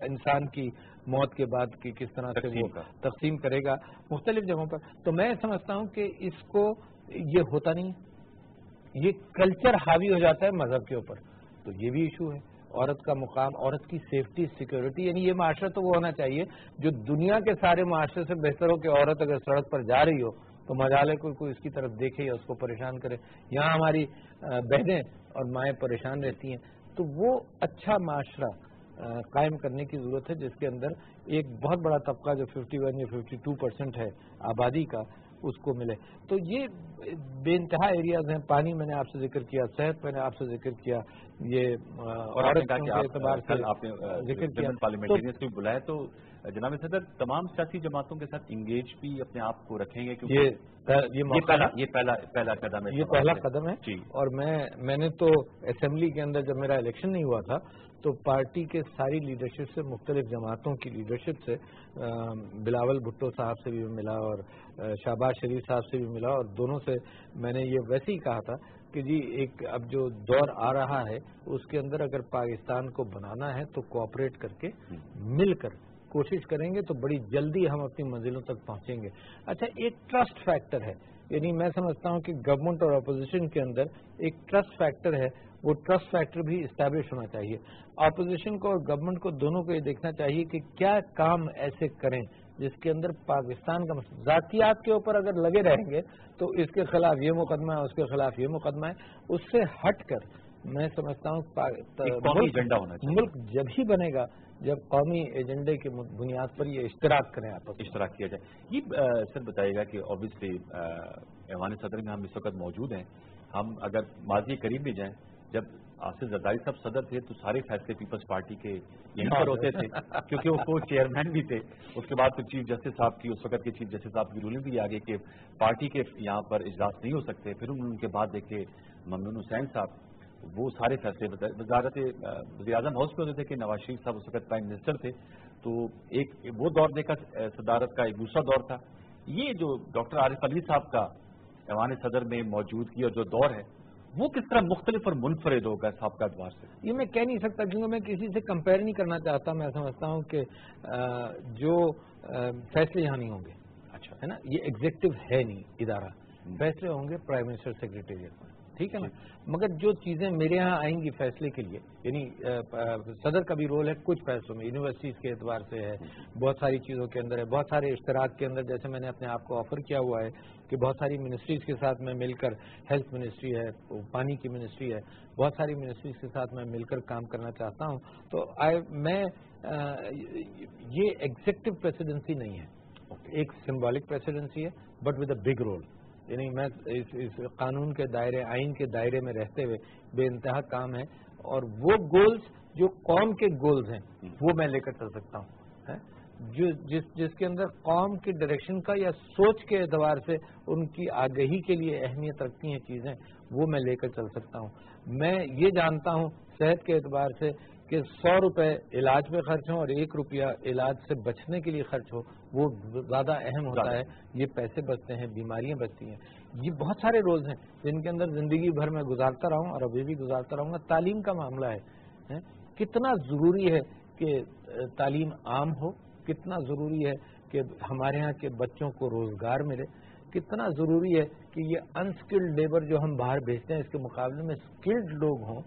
انسان کی موت کے بعد کی کس طرح سے وہ تقسیم کرے گا مختلف جگہوں پر. تو میں سمجھتا ہوں کہ اس کو یہ ہوتا نہیں ہے، یہ کلچر حاوی ہو جاتا ہے مذہب کے اوپر. تو یہ بھی ایشو ہے. عورت کا مقام، عورت کی سیفٹی، سیکورٹی، یعنی یہ معاشرہ تو وہ ہونا چاہیے جو دنیا کے سارے معاشرے سے بہتر ہو کہ عورت اگر سڑک پر جا رہی ہو تو مجالے کوئی اس کی طرف دیکھے یا اس کو پریشان کرے. یہاں ہماری بہنیں اور مائیں پریشان رہتی ہیں. تو وہ اچھا معاشرہ قائم کرنے کی ضرورت ہے جس کے اندر ایک بہت بڑا طبقہ جو 51 یا 52% ہے آبادی کا اس کو ملے. تو یہ بے انتہا ایریاز ہیں. پانی میں نے آپ سے ذکر کیا، صحت میں نے آپ سے ذکر کیا، یہ عورت کے اعتبار سے آپ نے ذکر کیا. پارلیمنٹیرینز کو بلایا تو جناب صدر تمام سیاسی جماعتوں کے ساتھ انگیج بھی اپنے آپ کو رکھیں گے، کیونکہ یہ پہلا قدم ہے. یہ پہلا قدم ہے. اور میں نے تو اسمبلی کے اندر جب میرا الیکشن نہیں ہوا تھا تو پارٹی کے ساری لیڈرشپ سے، مختلف جماعتوں کی لیڈرشپ سے، بلاول بھٹو صاحب سے بھی ملا اور شہباز شریف صاحب سے بھی ملا، اور دونوں سے میں نے یہ ویسے ہی کہا تھا کہ جی ایک اب جو دور آ رہا ہے اس کے اندر اگر پاکستان کو بنانا ہے تو کوآپریٹ کر کے مل کر کوشش کریں گے تو بڑی جلدی ہم اپنی منزلوں تک پہنچیں گے. اچھا، ایک ٹرسٹ فیکٹر ہے. یعنی میں سمجھتا ہوں کہ گورنمنٹ اور اپوزیشن کے اندر ایک ٹرسٹ فیکٹر ہے. وہ ٹرسٹ فیکٹر بھی اسٹیبلش ہونا چاہیے. اپوزیشن کو اور گورنمنٹ کو دونوں کو یہ دیکھنا چاہیے کہ کیا کام ایسے کریں جس کے اندر پاکستان کا ذاتیات کے اوپر اگر لگے رہیں گے تو اس کے خلاف یہ مقدمہ ہے، اس کے خلاف یہ مقدمہ ہے. اس سے ہٹ کر میں سمجھتا ہوں قومی ایجنڈا ہونا چاہیے. ملک جب ہی بنے گا جب قومی ایجنڈے کی بنیاد پر یہ اشتراک کریں، آپ اشتراک کیا جائے. یہ سر بتائیے گا کہ اوبیسلی ایوان صدر میں ہم اس وقت موجود ہیں. ہم اگر ماضی قریب بھی جائیں، جب آصف زرداری صاحب صدر تھے تو سارے فیصلے پیپلز پارٹی کے یہیں پر ہوتے تھے کیونکہ وہ چیئرمین بھی تھے. اس کے بعد پھر چیف جسٹس صاحب کی، اس وقت کے چیف جسٹس صاحب کی رولنگ بھی آگے کہ پارٹی کے یہاں پر اجلاس نہیں ہو سکتے. پھر ان کے بعد دیکھے ممنون حسین صاحب، وہ سارے فیصلے وزارت وزیر اعظم ہاؤس میں ہوتے تھے کہ نواز شریف صاحب اس وقت پرائم منسٹر تھے. تو ایک وہ دور دیکھا صدارت کا، ایک دوسرا دور تھا. یہ جو ڈاکٹر عارف علی صاحب کا ایوان صدر میں موجودگی اور جو دور ہے وہ کس طرح مختلف اور منفرد ہوگا صاحب کا ادوار سے؟ یہ میں کہہ نہیں سکتا کیونکہ میں کسی سے کمپیئر نہیں کرنا چاہتا. میں سمجھتا ہوں کہ جو فیصلے یہاں نہیں ہوں گے. اچھا ہے نا، یہ ایگزیکٹو ہے نہیں ادارہ. فیصلے ہوں گے پرائم منسٹر سیکریٹریٹ میں. ٹھیک ہے نا. مگر جو چیزیں میرے ہاں آئیں گی فیصلے کے لیے، یعنی صدر کا بھی رول ہے کچھ فیصلوں میں، یونیورسٹیز کے اعتبار سے ہے، بہت ساری چیزوں کے اندر ہے، بہت سارے اشتراک کے اندر، جیسے میں نے اپنے آپ کو آفر کیا ہوا ہے کہ بہت ساری منسٹریز کے ساتھ میں مل کر، ہیلتھ منسٹری ہے، پانی کی منسٹری ہے، بہت ساری منسٹریز کے ساتھ میں مل کر کام کرنا چاہتا ہوں. تو میں یہ ایگزیکٹو پریسیڈنسی نہیں ہے، ایک سمبولک پریسیڈنسی ہے but with a big role. یعنی میں اس قانون کے دائرے، آئین کے دائرے میں رہتے ہوئے بے انتہا کام ہے، اور وہ گولز جو قوم کے گولز ہیں وہ میں لے کر چل سکتا ہوں، جس کے اندر قوم کی ڈائریکشن کا یا سوچ کے اعتبار سے ان کی آگہی کے لیے اہمیت رکھتی ہیں چیزیں، وہ میں لے کر چل سکتا ہوں. میں یہ جانتا ہوں صحت کے اعتبار سے کہ 100 روپے علاج پہ خرچ ہوں اور 1 روپیہ علاج سے بچنے کے لیے خرچ ہو، وہ زیادہ اہم ہوتا ہے. یہ پیسے بچتے ہیں، بیماریاں بچتی ہیں. یہ بہت سارے روز ہیں جن کے اندر زندگی بھر میں گزارتا رہا ہوں اور ابھی بھی گزارتا رہوں گا. تعلیم کا معاملہ ہے، کتنا ضروری ہے کہ تعلیم عام ہو، کتنا ضروری ہے کہ ہمارے ہاں کے بچوں کو روزگار ملے، کتنا ضروری ہے کہ یہ انسکلڈ لیبر جو ہم باہر بھیجتے ہیں اس کے مقابلے میں اسکلڈ لوگ ہوں.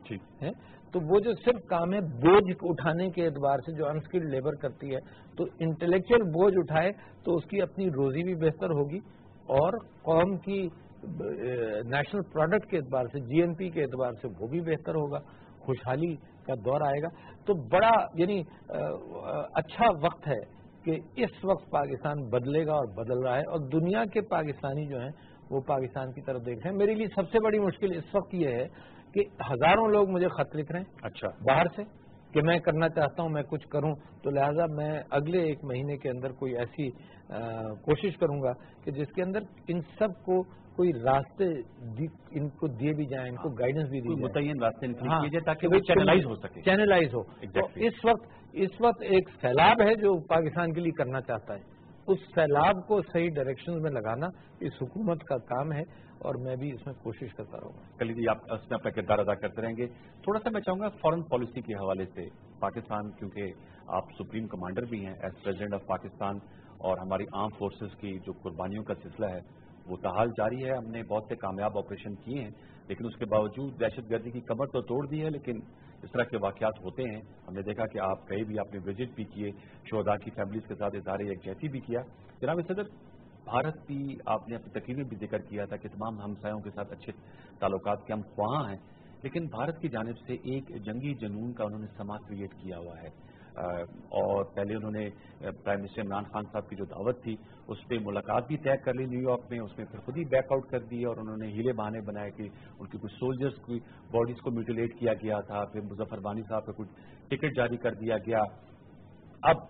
تو وہ جو صرف کام ہے بوجھ اٹھانے کے اعتبار سے جو انسکلڈ لیبر کرتی ہے، تو انٹلیکچوئل بوجھ اٹھائے تو اس کی اپنی روزی بھی بہتر ہوگی اور قوم کی نیشنل پروڈکٹ کے اعتبار سے، جی این پی کے اعتبار سے وہ بھی بہتر ہوگا، خوشحالی کا دور آئے گا. تو بڑا یعنی اچھا وقت ہے کہ اس وقت پاکستان بدلے گا اور بدل رہا ہے، اور دنیا کے پاکستانی جو ہیں وہ پاکستان کی طرف دیکھ رہے ہیں. میرے لیے سب سے بڑی مشکل اس وقت یہ ہے کہ ہزاروں لوگ مجھے خط لکھ رہے ہیں اچھا باہر سے کہ میں کرنا چاہتا ہوں، میں کچھ کروں. تو لہذا میں اگلے 1 مہینے کے اندر کوئی ایسی کوشش کروں گا کہ جس کے اندر ان سب کو کوئی راستے ان کو دیے بھی جائیں، ان کو گائیڈنس بھی دی جائے، متعین راستے نکلیے جائے تاکہ وہ چینلائز ہو سکے. چینلائز ہو. تو اس وقت ایک سیلاب ہے جو پاکستان کے لیے کرنا چاہتا ہے، اس سیلاب کو صحیح ڈائریکشن میں لگانا اس حکومت کا کام ہے، اور میں بھی اس میں کوشش کرتا رہوں گا. کلیدی آپ اس میں اپنا کردار ادا کرتے رہیں گے. تھوڑا سا میں چاہوں گا فارن پالیسی کے حوالے سے، پاکستان کیونکہ آپ سپریم کمانڈر بھی ہیں ایز پریزیڈنٹ آف پاکستان، اور ہماری آرم فورسز کی جو قربانیوں کا سلسلہ ہے وہ تاحال جاری ہے. ہم نے بہت سے کامیاب آپریشن کیے ہیں، لیکن اس کے باوجود دہشت گردی کی کمر تو توڑ دی ہے، لیکن اس طرح کے واقعات ہوتے ہیں. ہم نے دیکھا کہ آپ کہیں بھی، آپ نے وزٹ بھی کیے، شہداء کی فیملیز کے ساتھ اظہار یکجہتی بھی کیا. جناب صدر، بھارت بھی، آپ نے اپنی تقریر میں بھی ذکر کیا تھا کہ تمام ہمسایوں کے ساتھ اچھے تعلقات کے ہم خواہاں ہیں، لیکن بھارت کی جانب سے ایک جنگی جنون کا انہوں نے سما کریٹ کیا ہوا ہے. اور پہلے انہوں نے پرائم منسٹر عمران خان صاحب کی جو دعوت تھی اس پہ ملاقات بھی طے کر لی نیو یارک میں، اس میں پھر خود ہی بیک آؤٹ کر دی، اور انہوں نے ہیلے بہانے بنائے کہ ان کی کچھ سولجرز کی باڈیز کو میوٹیلیٹ کیا گیا تھا. پھر مظفر بانی صاحب کو کچھ ٹکٹ جاری کر دیا گیا. اب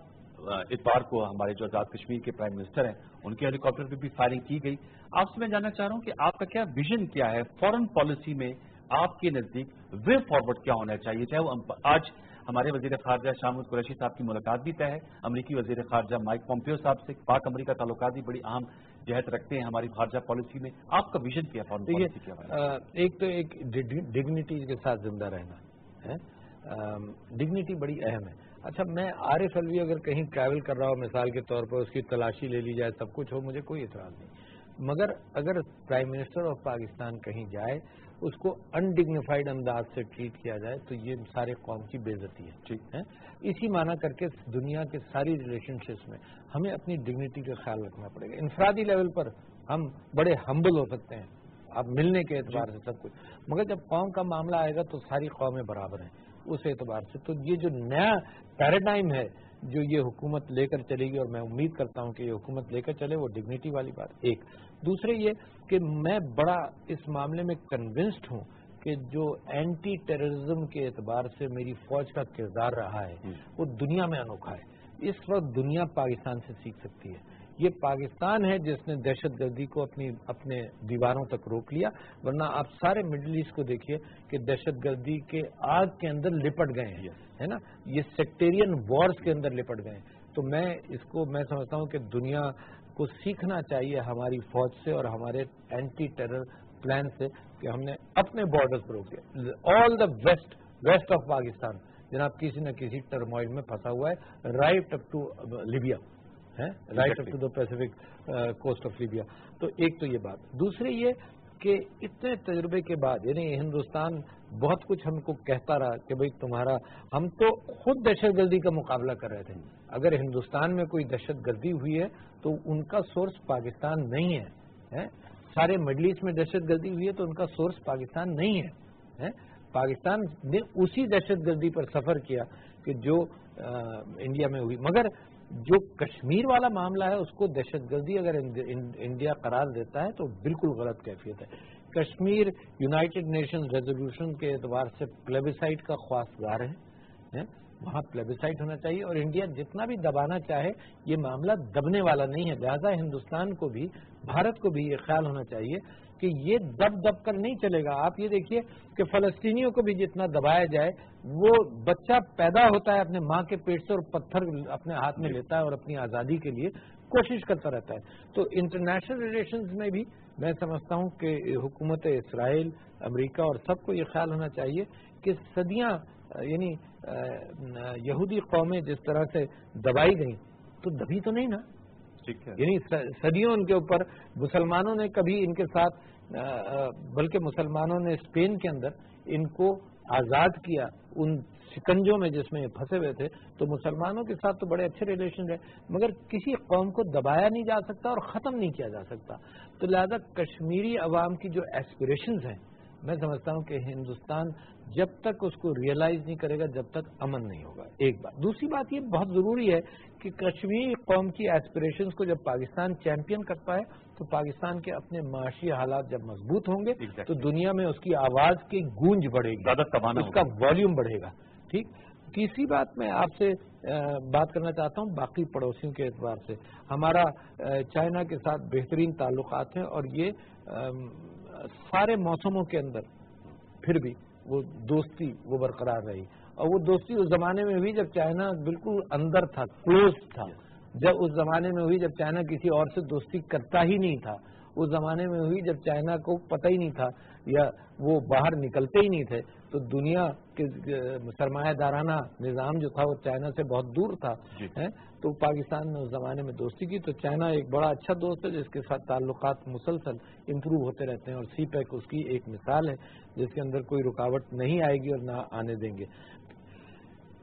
اتوار کو ہمارے جو آزاد کشمیر کے پرائم منسٹر ہیں ان کے ہیلی کاپٹر پہ بھی فائرنگ کی گئی. آپ سے میں جاننا چاہ رہا ہوں کہ آپ کا کیا ویژن کیا ہے فارن پالیسی میں، آپ کے نزدیک وے فارورڈ کیا ہونا چاہیے؟ چاہے وہ آج ہمارے وزیر خارجہ شاہ محمود قریشی صاحب کی ملاقات بھی طے ہے، امریکی وزیر خارجہ مائک پومپیو صاحب سے، پاک امریکہ تعلقات بھی بڑی اہم جہت رکھتے ہیں ہماری خارجہ پالیسی میں. آپ کا ویژن کیا فارن پالیسی کیا؟ ایک تو ایک ڈگنیٹی کے ساتھ زندہ رہنا ہے، ڈگنیٹی بڑی اہم ہے. اچھا، میں عارف الوی اگر کہیں ٹریول کر رہا ہوں مثال کے طور پر، اس کی تلاشی لے لی جائے، سب کچھ ہو، مجھے کوئی اعتراض نہیں. مگر اگر پرائم منسٹر آف پاکستان کہیں جائے، اس کو انڈگنیفائڈ انداز سے ٹریٹ کیا جائے تو یہ سارے قوم کی بے عزتی ہے. ٹھیک ہے، اسی معنی کر کے دنیا کے ساری ریلیشن شپس میں ہمیں اپنی ڈگنیٹی کا خیال رکھنا پڑے گا. انفرادی لیول پر ہم بڑے ہمبل ہو سکتے ہیں، آپ ملنے کے اعتبار سے سب کچھ، مگر جب قوم کا معاملہ آئے گا تو ساری قومیں برابر ہیں اس اعتبار سے. تو یہ جو نیا پیراڈائم ہے جو یہ حکومت لے کر چلے گی، اور میں امید کرتا ہوں کہ یہ حکومت لے کر چلے، وہ ڈگنیٹی والی بات ایک. دوسرے یہ کہ میں بڑا اس معاملے میں کنونسڈ ہوں کہ جو اینٹی ٹیررزم کے اعتبار سے میری فوج کا کردار رہا ہے وہ دنیا میں انوکھا ہے. اس وقت دنیا پاکستان سے سیکھ سکتی ہے. یہ پاکستان ہے جس نے دہشت گردی کو اپنے دیواروں تک روک لیا، ورنہ آپ سارے مڈل ایسٹ کو دیکھیے کہ دہشت گردی کے آگ کے اندر لپٹ گئے ہیں، ہے نا، یہ سیکٹیرین وارز کے اندر لپٹ گئے ہیں. تو میں سمجھتا ہوں کہ دنیا کو سیکھنا چاہیے ہماری فوج سے اور ہمارے اینٹی ٹیرر پلان سے کہ ہم نے اپنے بارڈرز پر روک دیا. All the west of Pakistan جناب کسی نہ کسی ٹرموائل میں پھنسا ہوا ہے، right up to Libya, right up to the Pacific coast of Libya. تو ایک تو یہ بات. دوسری یہ کہ اتنے تجربے کے بعد یعنی ہندوستان بہت کچھ ہم کو کہتا رہا کہ بھئی تمہارا، ہم تو خود دہشت گردی کا مقابلہ کر رہے تھے. اگر ہندوستان میں کوئی دہشت گردی ہوئی ہے تو ان کا سورس پاکستان نہیں ہے. سارے مڈل ایسٹ میں دہشت گردی ہوئی ہے تو ان کا سورس پاکستان نہیں ہے. پاکستان نے اسی دہشت گردی پر سفر کیا کہ جو انڈیا میں ہوئی. مگر جو کشمیر والا معاملہ ہے اس کو دہشت گردی اگر انڈیا قرار دیتا ہے تو بالکل غلط کیفیت ہے. کشمیر یونائٹڈ نیشنز ریزولوشن کے اعتبار سے پلیبیسائٹ کا خواستگار ہے. وہاں پلیبیسائٹ ہونا چاہیے اور انڈیا جتنا بھی دبانا چاہے یہ معاملہ دبنے والا نہیں ہے. لہذا ہندوستان کو بھی، بھارت کو بھی یہ خیال ہونا چاہیے کہ یہ دب کر نہیں چلے گا. آپ یہ دیکھیے کہ فلسطینیوں کو بھی جتنا دبایا جائے، وہ بچہ پیدا ہوتا ہے اپنے ماں کے پیٹ سے اور پتھر اپنے ہاتھ میں لیتا ہے اور اپنی آزادی کے لیے کوشش کرتا رہتا ہے. تو انٹرنیشنل ریلیشنز میں بھی میں سمجھتا ہوں کہ حکومت اسرائیل، امریکہ اور سب کو یہ خیال ہونا چاہیے کہ صدیاں یعنی یہودی قومیں جس طرح سے دبائی گئیں تو دبی تو نہیں نا. یعنی صدیوں ان کے اوپر مسلمانوں نے کبھی ان کے ساتھ، بلکہ مسلمانوں نے اسپین کے اندر ان کو آزاد کیا ان شکنجوں میں جس میں یہ پھنسے ہوئے تھے. تو مسلمانوں کے ساتھ تو بڑے اچھے ریلیشن رہے، مگر کسی قوم کو دبایا نہیں جا سکتا اور ختم نہیں کیا جا سکتا. تو لہذا کشمیری عوام کی جو ایسپریشنز ہیں، میں سمجھتا ہوں کہ ہندوستان جب تک اس کو ریئلائز نہیں کرے گا جب تک امن نہیں ہوگا. ایک بات. دوسری بات یہ بہت ضروری ہے کہ کشمیری قوم کی ایسپریشنز کو جب پاکستان چیمپئن کرتا ہے تو پاکستان کے اپنے معاشی حالات جب مضبوط ہوں گے تو دنیا میں اس کی آواز کی گونج بڑھے گی، اس کا والیوم بڑھے گا. ٹھیک. تیسری بات میں آپ سے بات کرنا چاہتا ہوں باقی پڑوسیوں کے اعتبار سے. ہمارا چائنا کے ساتھ بہترین تعلقات ہیں اور یہ سارے موسموں کے اندر پھر بھی وہ دوستی وہ برقرار رہی. اور وہ دوستی اس زمانے میں ہوئی جب چائنا بالکل اندر تھا، کلوز تھا. جب اس زمانے میں ہوئی جب چائنا کسی اور سے دوستی کرتا ہی نہیں تھا. اس زمانے میں ہوئی جب چائنا کو پتہ ہی نہیں تھا یا وہ باہر نکلتے ہی نہیں تھے. تو دنیا کے سرمایہ دارانہ نظام جو تھا وہ چائنا سے بہت دور تھا. تو پاکستان نے اس زمانے میں دوستی کی. تو چائنا ایک بڑا اچھا دوست ہے جس کے ساتھ تعلقات مسلسل امپروو ہوتے رہتے ہیں اور سی پیک اس کی ایک مثال ہے جس کے اندر کوئی رکاوٹ نہیں آئے گی اور نہ آنے دیں گے.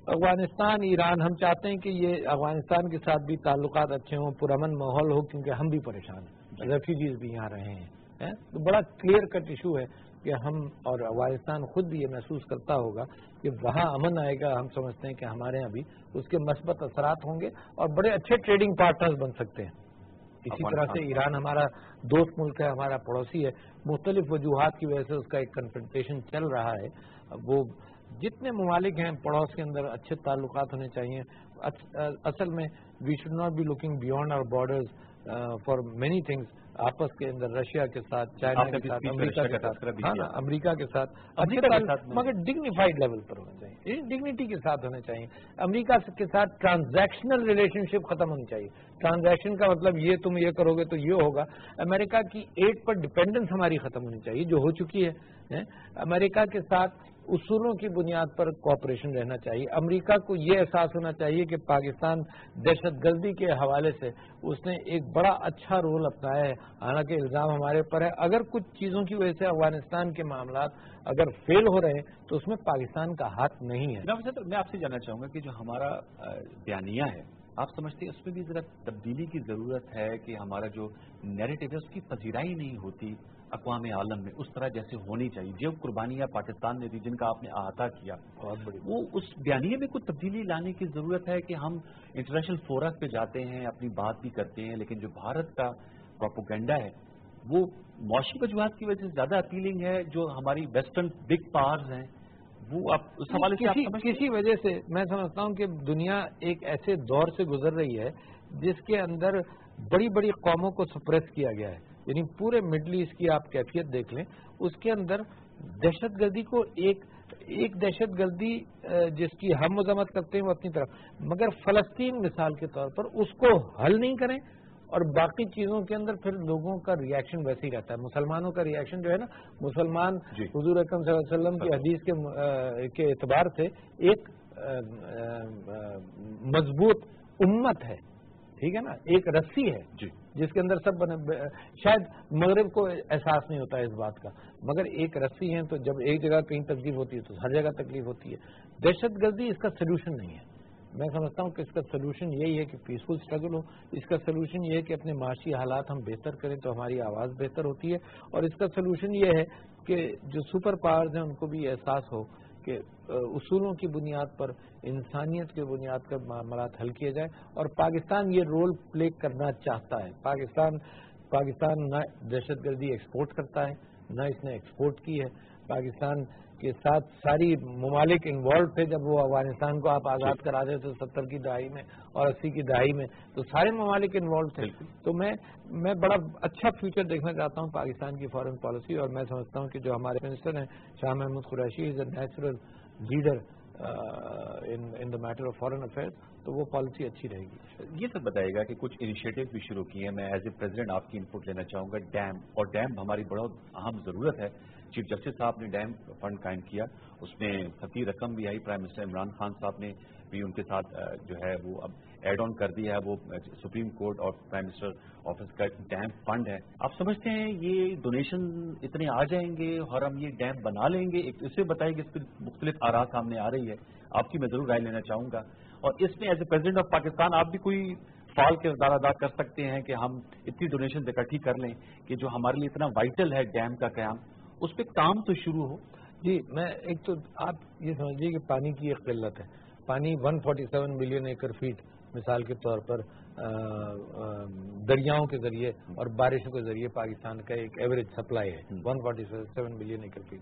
افغانستان، ایران، ہم چاہتے ہیں کہ یہ افغانستان کے ساتھ بھی تعلقات اچھے ہوں، پرامن ماحول ہو، کیونکہ ہم بھی پریشان ہیں، ریفیوجیز بھی یہاں رہے ہیں. تو بڑا کلیئر کٹ ایشو ہے کہ ہم اور افغانستان خود بھی یہ محسوس کرتا ہوگا کہ وہاں امن آئے گا. ہم سمجھتے ہیں کہ ہمارے یہاں بھی اس کے مثبت اثرات ہوں گے اور بڑے اچھے ٹریڈنگ پارٹنرز بن سکتے ہیں. اسی طرح سے ایران ہمارا دوست ملک ہے، ہمارا پڑوسی ہے. مختلف وجوہات کی وجہ سے اس کا ایک کنفرنٹیشن چل رہا ہے. وہ جتنے ممالک ہیں پڑوس کے اندر اچھے تعلقات ہونے چاہیے. اصل میں we should not be looking beyond our borders for many things. آپس کے اندر رشیا کے ساتھ، چائنا کے ساتھ، امریکہ کے ساتھ، ہاں نا، امریکہ کے ساتھ اچھے مگر ڈگنیفائڈ لیول پر ہونا چاہیے، ڈگنیٹی کے ساتھ ہونے چاہیے. امریکہ کے ساتھ ٹرانزیکشنل ریلیشن شپ ختم ہونی چاہیے. ٹرانزیکشن کا مطلب یہ تم یہ کرو گے تو یہ ہوگا. امریکہ کی ایڈ پر ڈپینڈنس ہماری ختم ہونی چاہیے جو ہو چکی ہے. امریکہ کے ساتھ اصولوں کی بنیاد پر کوآپریشن رہنا چاہیے. امریکہ کو یہ احساس ہونا چاہیے کہ پاکستان دہشت گردی کے حوالے سے اس نے ایک بڑا اچھا رول اپنایا ہے. حالانکہ الزام ہمارے پر ہے، اگر کچھ چیزوں کی وجہ سے افغانستان کے معاملات اگر فیل ہو رہے ہیں تو اس میں پاکستان کا ہاتھ نہیں ہے. میں آپ سے جاننا چاہوں گا کہ جو ہمارا بیانیہ ہے، آپ سمجھتے ہیں اس میں بھی ذرا تبدیلی کی ضرورت ہے کہ ہمارا جو نیریٹو ہے اس کی پذیرائی نہیں ہوتی اقوام عالم میں اس طرح جیسے ہونی چاہیے. جو قربانیاں پاکستان نے دی، جن کا آپ نے احاطہ کیا، وہ اس بیانیے میں کچھ تبدیلی لانے کی ضرورت ہے کہ ہم انٹرنیشنل فورا پہ جاتے ہیں، اپنی بات بھی کرتے ہیں، لیکن جو بھارت کا پروپیگنڈا ہے وہ معاشی وجوہات کی وجہ سے زیادہ اپیلنگ ہے. جو ہماری ویسٹرن بگ پاورز ہیں وہ اس حوالے سے کسی وجہ سے میں سمجھتا ہوں کہ دنیا ایک ایسے دور سے گزر رہی ہے جس کے اندر بڑی بڑی قوموں کو سپریس کیا گیا ہے. یعنی پورے مڈل ایسٹ کی آپ کیفیت دیکھ لیں، اس کے اندر دہشت گردی کو ایک دہشت گردی جس کی ہم مذمت کرتے ہیں وہ اپنی طرف، مگر فلسطین مثال کے طور پر اس کو حل نہیں کریں اور باقی چیزوں کے اندر پھر لوگوں کا ری ایکشن ویسے ہی رہتا ہے. مسلمانوں کا ری ایکشن جو ہے نا، مسلمان حضور اکرم صلی اللہ علیہ وسلم کی حدیث کے اعتبار سے ایک مضبوط امت ہے، ٹھیک ہے نا, ایک رسی ہے جی جس کے اندر سب شاید مغرب کو احساس نہیں ہوتا ہے اس بات کا, مگر ایک رسی ہے تو جب ایک جگہ کہیں تکلیف ہوتی ہے تو ہر جگہ تکلیف ہوتی ہے. دہشت گردی اس کا سلوشن نہیں ہے. میں سمجھتا ہوں کہ اس کا سلوشن یہی ہے کہ پیسفل اسٹرگل ہو. اس کا سلوشن یہ ہے کہ اپنے معاشی حالات ہم بہتر کریں تو ہماری آواز بہتر ہوتی ہے. اور اس کا سلوشن یہ ہے کہ جو سپر پاورز ہیں ان کو بھی احساس ہو کہ اصولوں کی بنیاد پر, انسانیت کی بنیاد پر معاملات حل کیے جائیں. اور پاکستان یہ رول پلے کرنا چاہتا ہے. پاکستان نہ دہشت گردی ایکسپورٹ کرتا ہے, نہ اس نے ایکسپورٹ کی ہے. پاکستان کے ساتھ ساری ممالک انوالو تھے جب وہ افغانستان کو آپ آزاد کرا دے تو 70 کی دہائی میں اور 80 کی دہائی میں, تو سارے ممالک انوالو تھے. تو میں بڑا اچھا فیوچر دیکھنا چاہتا ہوں پاکستان کی فارن پالیسی. اور میں سمجھتا ہوں کہ جو ہمارے منسٹر ہیں Shah Mahmood Qureshi is a natural leader in the matter of foreign affairs, تو وہ پالیسی اچھی رہے گی. یہ سب بتائیے گا کہ کچھ انیشیٹو بھی شروع کیے ہیں. میں ایز اے پریزیڈنٹ آپ کی انپٹ لینا چاہوں گا. ڈیم, اور ڈیم ہماری بڑا اہم ضرورت ہے. چیف جسٹس صاحب نے ڈیم فنڈ قائم کیا, اس میں خطی رقم بھی آئی. پرائم منسٹر عمران خان صاحب نے بھی ان کے ساتھ جو ہے وہ اب ایڈ آن کر دیا ہے. وہ سپریم کورٹ اور پرائم منسٹر آفس کا ڈیم فنڈ ہے. آپ سمجھتے ہیں یہ ڈونیشن اتنے آ جائیں گے اور ہم یہ ڈیم بنا لیں گے؟ اسے بتائیے کہ اس پہ مختلف آراء سامنے آ رہی ہے, آپ کی میں ضرور رائے لینا چاہوں گا. اور اس میں as a president of Pakistan آپ بھی کوئی فعال کردار ادا کر سکتے ہیں کہ ہم اتنی ڈونیشن اکٹھی کر لیں کہ جو ہمارے لیے اتنا وائٹل ہے ڈیم کا قیام, اس پہ کام تو شروع ہو. جی, میں ایک تو آپ یہ سمجھیے کہ پانی کی ایک قلت ہے. پانی 147 ملین ایکڑ فیٹ مثال کے طور پر دریاؤں کے ذریعے اور بارشوں کے ذریعے پاکستان کا ایک ایوریج سپلائی ہے 147 ملین ایکڑ فیٹ.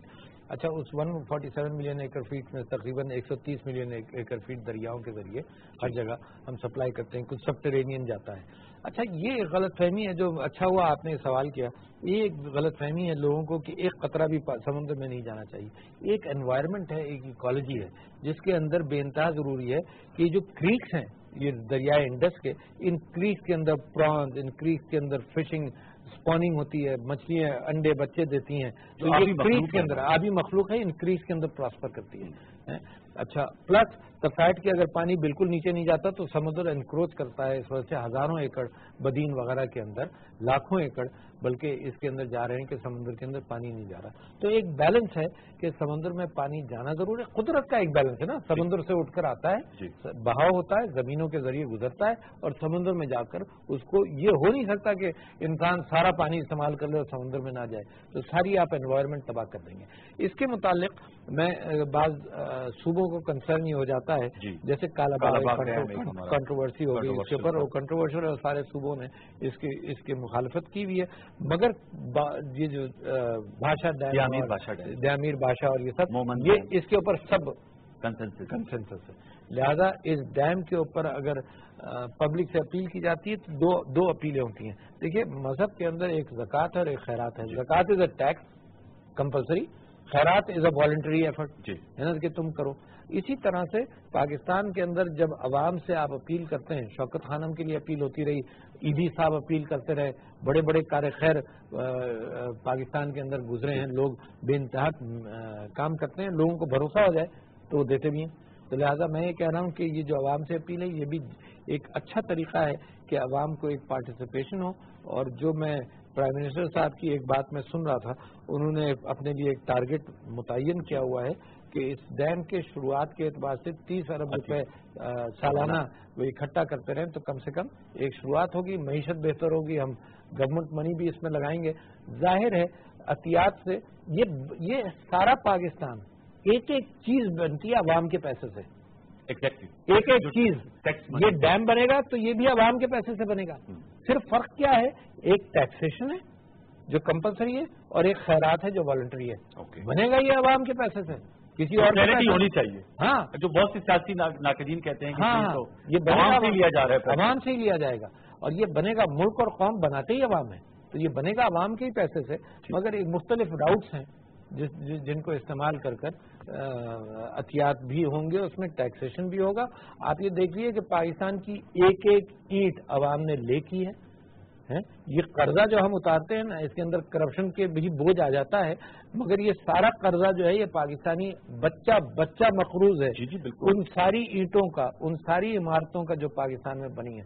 اچھا, اس 147 ملین ایکڑ فیٹ میں تقریباً 130 ملین ایکڑ فیٹ دریاؤں کے ذریعے ہر جگہ ہم سپلائی کرتے ہیں. کچھ سبٹرینین جاتا ہے. اچھا, یہ غلط فہمی ہے جو, اچھا ہوا آپ نے سوال کیا. یہ ایک غلط فہمی ہے لوگوں کو کہ ایک قطرہ بھی سمندر میں نہیں جانا چاہیے. ایک انوائرمنٹ ہے, ایک ایکالوجی ہے جس کے اندر بے انتہا ضروری ہے کہ جو کریکس ہیں یہ دریائے انڈس کے, ان کریکس کے اندر پرانز, ان کریکس کے اندر فشنگ اسپوننگ ہوتی ہے, مچھلیاں انڈے بچے دیتی ہیں, تو یہ کریکس کے اندر آبی مخلوق ہے, ان کریکس کے اندر پراسپر کرتی ہے. اچھا, پلس فیٹ کے اگر پانی بالکل نیچے نہیں جاتا تو سمندر انکروچ کرتا ہے. اس وجہ سے ہزاروں ایکڑ بدین وغیرہ کے اندر, لاکھوں ایکڑ بلکہ اس کے اندر جا رہے ہیں کہ سمندر کے اندر پانی نہیں جا رہا. تو ایک بیلنس ہے کہ سمندر میں پانی جانا ضرور ہے. قدرت کا ایک بیلنس ہے نا, سمندر سے اٹھ کر آتا ہے, بہاؤ ہوتا ہے, زمینوں کے ذریعے گزرتا ہے, اور سمندر میں جا کر اس کو یہ ہو نہیں سکتا کہ انسان سارا پانی استعمال کر لے اور سمندر میں نہ جائے, تو ساری آپ انوائرمنٹ تباہ کر دیں گے. اس کے متعلق میں بعض صوبوں کو کنسرن یہ ہو جاتا ہے, جیسے کالا باغ کنٹروورسی ہو گئی اس کے اوپر, اور کنٹروورشل ہے, سارے صوبوں نے اس کی مخالفت کی ہوئی ہے. مگر یہ جو بھاشا دیامیر بھاشا اور یہ سب, یہ اس کے اوپر سب کنسنسس ہے. لہذا اس ڈیم کے اوپر اگر پبلک سے اپیل کی جاتی ہے تو دو اپیلیں ہوتی ہیں. دیکھیے, مذہب کے اندر ایک زکوٰۃ اور ایک خیرات ہے. زکوٰۃ از اے ٹیکس کمپلسری, خیرات از اے والنٹری ایفرٹ, ہے نا کہ تم کرو. اسی طرح سے پاکستان کے اندر جب عوام سے آپ اپیل کرتے ہیں, شوکت خانم کے لیے اپیل ہوتی رہی, ایدھی صاحب اپیل کرتے رہے, بڑے بڑے کار خیر پاکستان کے اندر گزرے ہیں, لوگ بے انتہا کام کرتے ہیں, لوگوں کو بھروسہ ہو جائے تو وہ دیتے بھی ہیں. تو لہٰذا میں یہ کہہ رہا ہوں کہ یہ جو عوام سے اپیل ہے یہ بھی ایک اچھا طریقہ ہے کہ عوام کو ایک پارٹیسپیشن ہو. اور جو میں پرائم منسٹر صاحب کی ایک بات میں سن رہا تھا, انہوں نے اپنے لیے ایک ٹارگٹ متعین کیا ہوا ہے کہ اس ڈیم کے شروعات کے اعتبار سے 30 ارب روپے سالانہ وہ اکٹھا کرتے رہیں, تو کم سے کم ایک شروعات ہوگی, معیشت بہتر ہوگی, ہم گورنمنٹ منی بھی اس میں لگائیں گے. ظاہر ہے احتیاط سے یہ سارا پاکستان ایک ایک چیز بنتی ہے عوام کے پیسے سے. ایک ایک چیز, یہ ڈیم بنے گا تو یہ بھی عوام کے پیسے سے بنے گا. صرف فرق کیا ہے, ایک ٹیکسیشن ہے جو کمپلسری ہے اور ایک خیرات ہے جو والنٹری ہے. بنے گا یہ عوام کے پیسے سے, کسی اور ہونی چاہیے. ہاں, جو بہت سی سیاسی ناقدین کہتے ہیں کہ یہ عوام سے لیا جا رہا ہے, عوام سے ہی لیا جائے گا, اور یہ بنے گا, ملک اور قوم بناتے ہی عوام ہے, تو یہ بنے گا عوام کے ہی پیسے سے. مگر ایک مختلف راؤٹس ہیں جن کو استعمال کر احتیاط بھی ہوں گے, اس میں ٹیکسیشن بھی ہوگا. آپ یہ دیکھیے کہ پاکستان کی ایک ایک اینٹ عوام نے لے کی ہے. یہ قرضہ جو ہم اتارتے ہیں نا, اس کے اندر کرپشن کے بھی بوجھ آ جاتا ہے, مگر یہ سارا قرضہ جو ہے یہ پاکستانی بچہ مقروض ہے. ان ساری اینٹوں کا, ان ساری عمارتوں کا جو پاکستان میں بنی ہے,